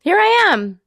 Here I am.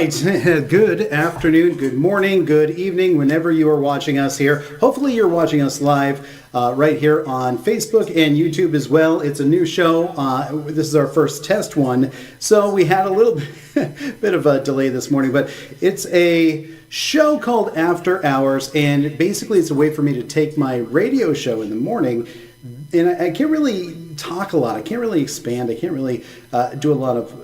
right. Good afternoon, good morning, good evening, whenever you are watching us here. Hopefully you're watching us live right here on Facebook and YouTube as well. It's a new show. This is our first test one. So we had a little bit of a delay this morning, but it's a show called After Hours. And basically it's a way for me to take my radio show in the morning. And I can't really talk a lot. I can't really expand. I can't really do a lot of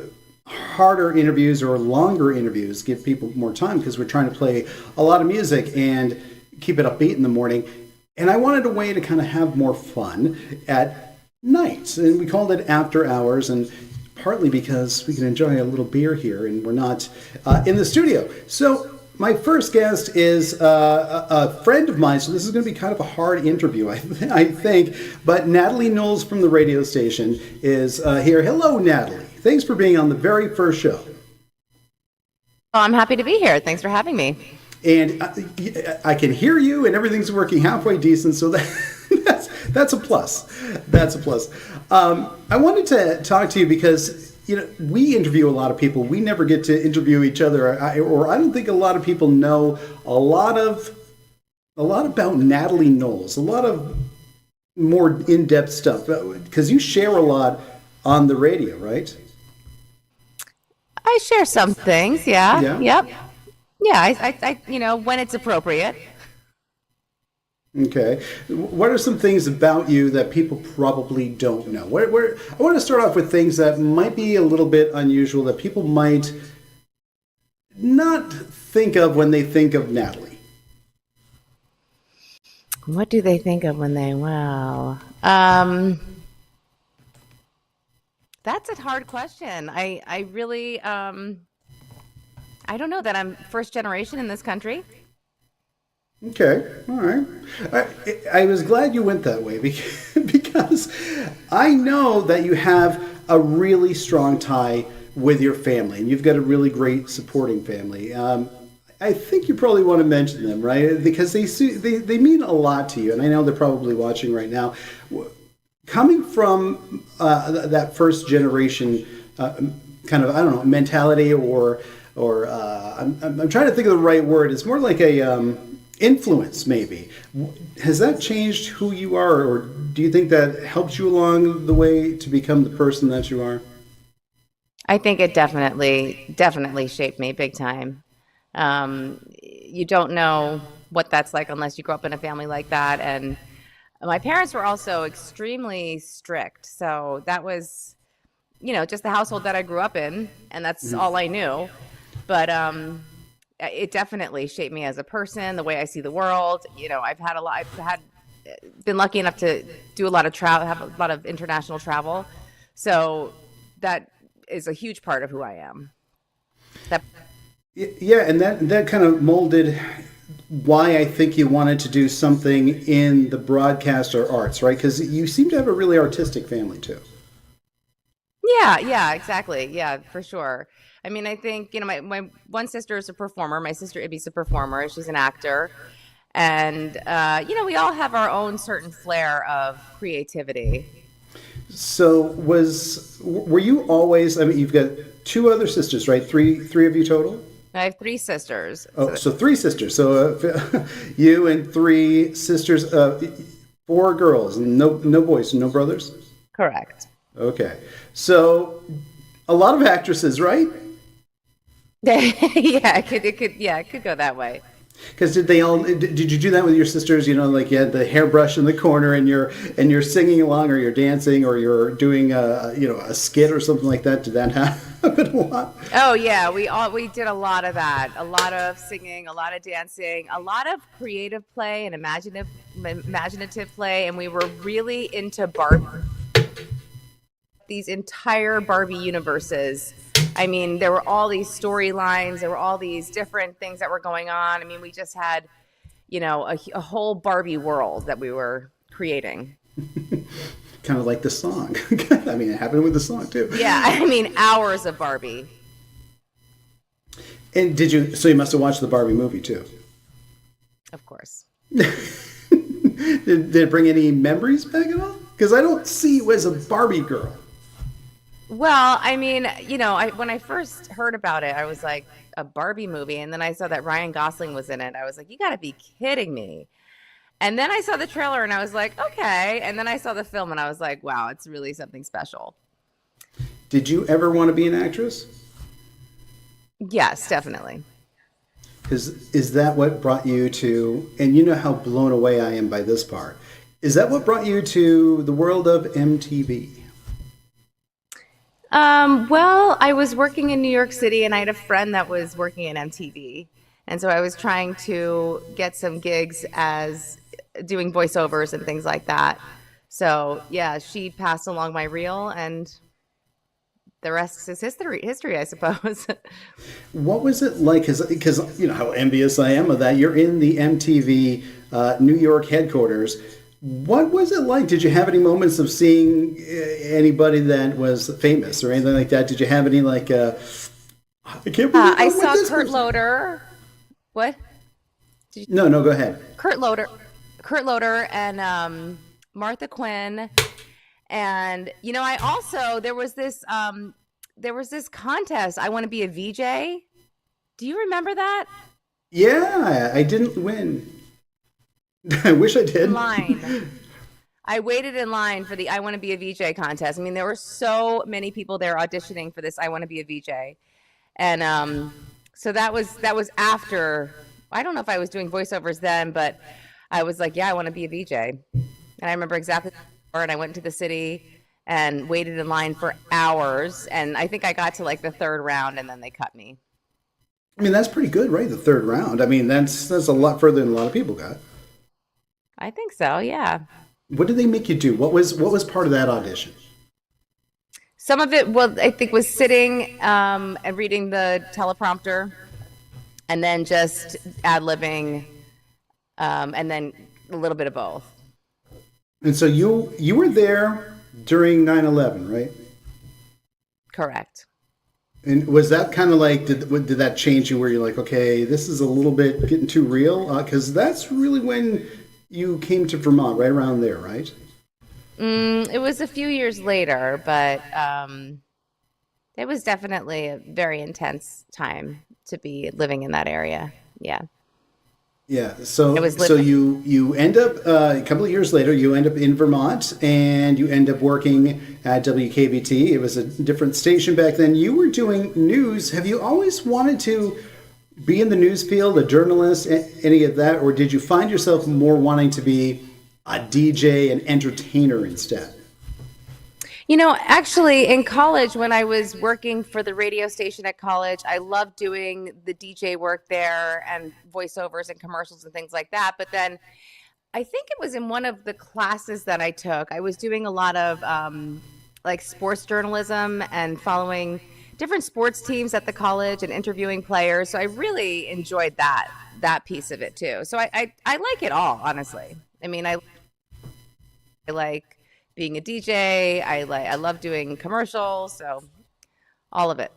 harder interviews or longer interviews, give people more time because we're trying to play a lot of music and keep it upbeat in the morning. And I wanted a way to kind of have more fun at night. And we called it After Hours, and partly because we can enjoy a little beer here and we're not in the studio. So my first guest is a friend of mine, so this is going to be kind of a hard interview, I think. But Natalie Knowles from the radio station is here. Hello, Natalie. Thanks for being on the very first show. Oh, I'm happy to be here. Thanks for having me. And I can hear you, and everything's working halfway decent, so that's a plus. That's a plus. I wanted to talk to you because we interview a lot of people. We never get to interview each other, or I don't think a lot of people know a lot about Natalie Knowles, a lot of more in-depth stuff, because you share a lot on the radio, right? I share some things, yeah. Yeah? Yep. Yeah, I when it's appropriate. Okay. What are some things about you that people probably don't know? I want to start off with things that might be a little bit unusual, that people might not think of when they think of Natalie. What do they think of when they, that's a hard question. I really, I don't know that I'm first generation in this country. Okay, all right. I was glad you went that way because I know that you have a really strong tie with your family, and you've got a really great supporting family. I think you probably want to mention them, right? Because they mean a lot to you, and I know they're probably watching right now. Coming from that first generation kind of, I don't know, mentality or I'm trying to think of the right word. It's more like a influence, maybe. Has that changed who you are, or do you think that helped you along the way to become the person that you are? I think it definitely shaped me big time. You don't know what that's like unless you grow up in a family like that. And my parents were also extremely strict. So that was, just the household that I grew up in, and that's all I knew. But it definitely shaped me as a person, the way I see the world. I've been lucky enough to do a lot of travel, have a lot of international travel. So that is a huge part of who I am. Yeah, and that kind of molded why I think you wanted to do something in the broadcast or arts, right? Because you seem to have a really artistic family too. Yeah, exactly. Yeah, for sure. I mean, I think, my one sister is a performer. My sister Ibby's a performer. She's an actor. And, we all have our own certain flair of creativity. So were you always, I mean, you've got two other sisters, right? Three of you total? I have three sisters. Oh, so three sisters. So you and three sisters, four girls, and no boys, no brothers? Correct. Okay. So a lot of actresses, right? Yeah, it could go that way. Because did you do that with your sisters? Like you had the hairbrush in the corner, and you're singing along, or you're dancing, or you're doing a skit or something like that. Did that happen a lot? Oh yeah, we did a lot of that. A lot of singing, a lot of dancing, a lot of creative play and imaginative play, and we were really into Barbie. These entire Barbie universes. I mean, there were all these storylines. There were all these different things that were going on. I mean, we just had, a whole Barbie world that we were creating. Kind of like the song. I mean, it happened with the song too. Yeah, I mean, hours of Barbie. And so you must have watched the Barbie movie too? Of course. Did it bring any memories back at all? Because I don't see you as a Barbie girl. Well, I mean, when I first heard about it, I was like, a Barbie movie, and then I saw that Ryan Gosling was in it. I was like, you got to be kidding me. And then I saw the trailer and I was like, okay. And then I saw the film and I was like, wow, it's really something special. Did you ever want to be an actress? Yes, definitely. Is that what brought you to, and you know how blown away I am by this part, is that what brought you to the world of MTV? Well, I was working in New York City and I had a friend that was working in MTV. And so I was trying to get some gigs as doing voiceovers and things like that. So yeah, she passed along my reel and the rest is history, I suppose. What was it like? Because you know how envious I am of that. You're in the MTV New York headquarters. What was it like? Did you have any moments of seeing anybody that was famous or anything like that? Did you have any like? I can't believe I I'm saw with this Kurt person. Loder. What? No, no, go ahead. Kurt Loder, Kurt Loder, and Martha Quinn, and I also there was this contest. I want to be a VJ. Do you remember that? Yeah, I didn't win. I wish I did. Line. I waited in line for the I want to be a VJ contest. I mean, there were so many people there auditioning for this I want to be a VJ, and so that was after. I don't know if I was doing voiceovers then, but I was like, yeah, I want to be a VJ. And I remember exactly, and I went into the city and waited in line for hours. And I think I got to like the third round, and then they cut me. I mean, that's pretty good, right? The third round. I mean, that's a lot further than a lot of people got. I think so, yeah. What did they make you do? What was part of that audition? Some of it, well, I think was sitting and reading the teleprompter, and then just ad-libbing, and then a little bit of both. And so you were there during 9/11, right? Correct. And was that kind of like did that change you where you're like, okay, this is a little bit getting too real? Because that's really when you came to Vermont, right around there, right? It was a few years later, but it was definitely a very intense time to be living in that area. Yeah. Yeah. It was So living. you end up a couple of years later, you end up in Vermont, and you end up working at WKBT. It was a different station back then. You were doing news. Have you always wanted to be in the news field, a journalist, any of that, or did you find yourself more wanting to be a DJ and entertainer instead? Actually, in college, when I was working for the radio station at college, I loved doing the DJ work there and voiceovers and commercials and things like that. But then I think it was in one of the classes that I took, I was doing a lot of like sports journalism and following different sports teams at the college and interviewing players. So I really enjoyed that piece of it too. So I like it all, honestly. I mean, I like being a DJ. I love doing commercials. So all of it.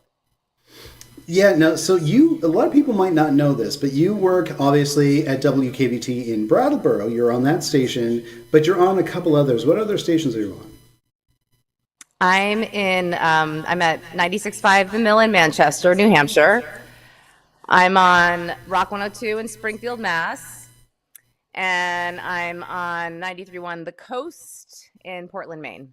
Yeah, no, so a lot of people might not know this, but you work obviously at WKBT in Brattleboro. You're on that station, but you're on a couple others. What other stations are you on? I'm at 96.5 The Mill in Manchester, New Hampshire. I'm on Rock 102 in Springfield, Mass. And I'm on 93.1 The Coast in Portland, Maine.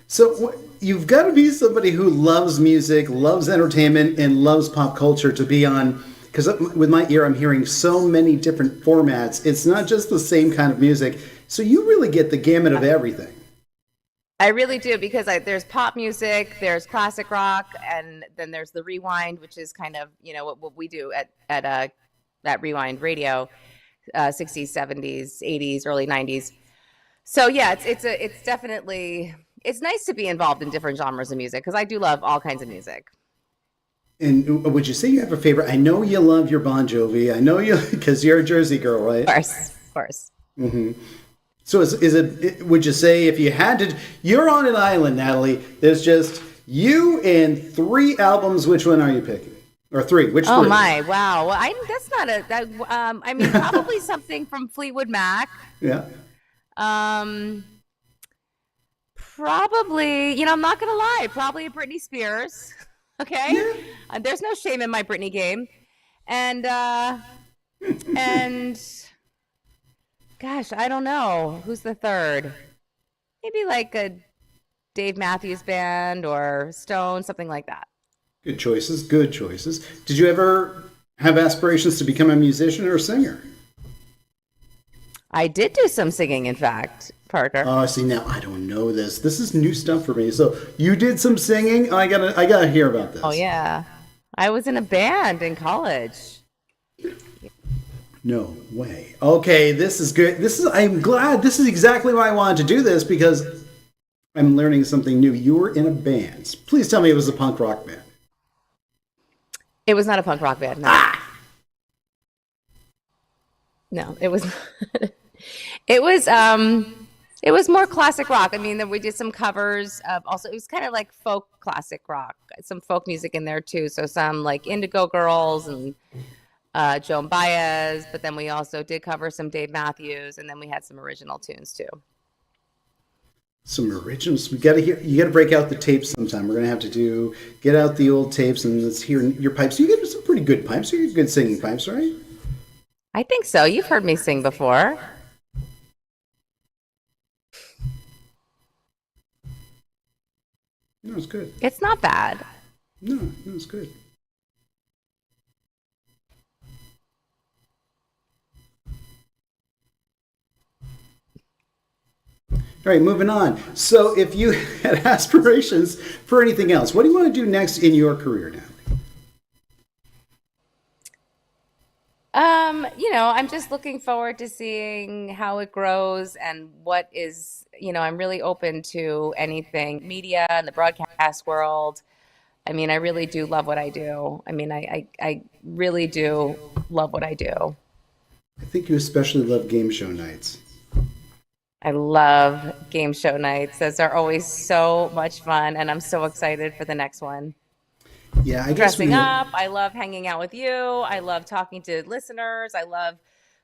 So you've got to be somebody who loves music, loves entertainment, and loves pop culture to be on. Because with my ear, I'm hearing so many different formats. It's not just the same kind of music. So you really get the gamut of everything. I really do, because there's pop music, there's classic rock, and then there's the rewind, which is kind of what we do at Rewind Radio, 60s, 70s, 80s, early 90s. So yeah, it's definitely nice to be involved in different genres of music, because I do love all kinds of music. And would you say you have a favorite? I know you love your Bon Jovi. I know you because you're a Jersey girl, right? Of course. Mm-hmm. So is it? Would you say if you had to, you're on an island, Natalie. There's just you and 3 albums. Which one are you picking? Or 3? Which? Oh 3? my, wow. Well, that's not I mean, probably something from Fleetwood Mac. Yeah. Probably, I'm not gonna lie, probably a Britney Spears. Okay, Yeah. there's no shame in my Britney game, and gosh, I don't know who's the third. Maybe like a Dave Matthews Band or Stone, something like that. Good choices. Good choices. Did you ever have aspirations to become a musician or a singer? I did do some singing, in fact, Parker. Oh, see, now I don't know this. This is new stuff for me. So you did some singing. I gotta hear about this. Oh yeah, I was in a band in college. No way. Okay, this is good. I'm glad. This is exactly why I wanted to do this because I'm learning something new. You were in a band. Please tell me it was a punk rock band. It was not a punk rock band. No, no, it was. It was it was more classic rock. I mean, then we did some covers of also it was kind of like folk classic rock, some folk music in there too. So some like Indigo Girls and Joan Baez, but then we also did cover some Dave Matthews, and then we had some original tunes too. Some originals. We gotta hear. You gotta break out the tapes sometime. We're gonna have to get out the old tapes and let's hear your pipes. You get some pretty good pipes. You get good singing pipes, right? I think so. You've heard me sing before. No, it's good. It's not bad. No, it's good. All right, moving on. So, if you had aspirations for anything else, what do you want to do next in your career now? I'm just looking forward to seeing how it grows and what is, I'm really open to anything media and the broadcast world. I mean, I really do love what I do. I mean, I really do love what I do. I think you especially love game show nights. I love game show nights. Those are always so much fun, and I'm so excited for the next one. Yeah, I guess Dressing up. I love hanging out with you. I love talking to listeners. I love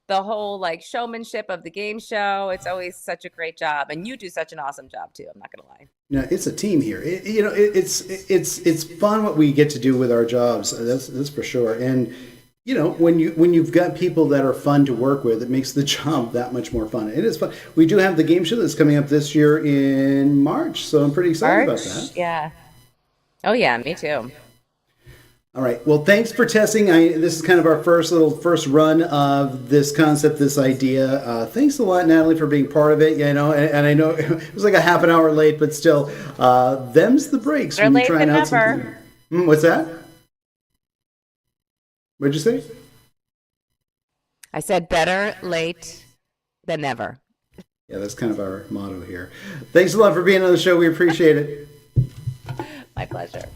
the whole like showmanship of the game show. It's always such a great job, and you do such an awesome job too. I'm not gonna lie. No, it's a team here. It's fun what we get to do with our jobs. That's for sure. And when you've got people that are fun to work with, it makes the job that much more fun. It is fun. We do have the game show that's coming up this year in March, so I'm pretty excited about that. Yeah. Oh yeah, me too. All right. Well, thanks for testing. This is kind of our first run of this concept, this idea. Thanks a lot, Natalie, for being part of it. And I know it was like a half an hour late, but still, them's the breaks Better when you're late trying than out never. something. What's that? What'd you say? I said better late than never. Yeah, that's kind of our motto here. Thanks a lot for being on the show. We appreciate it. My pleasure.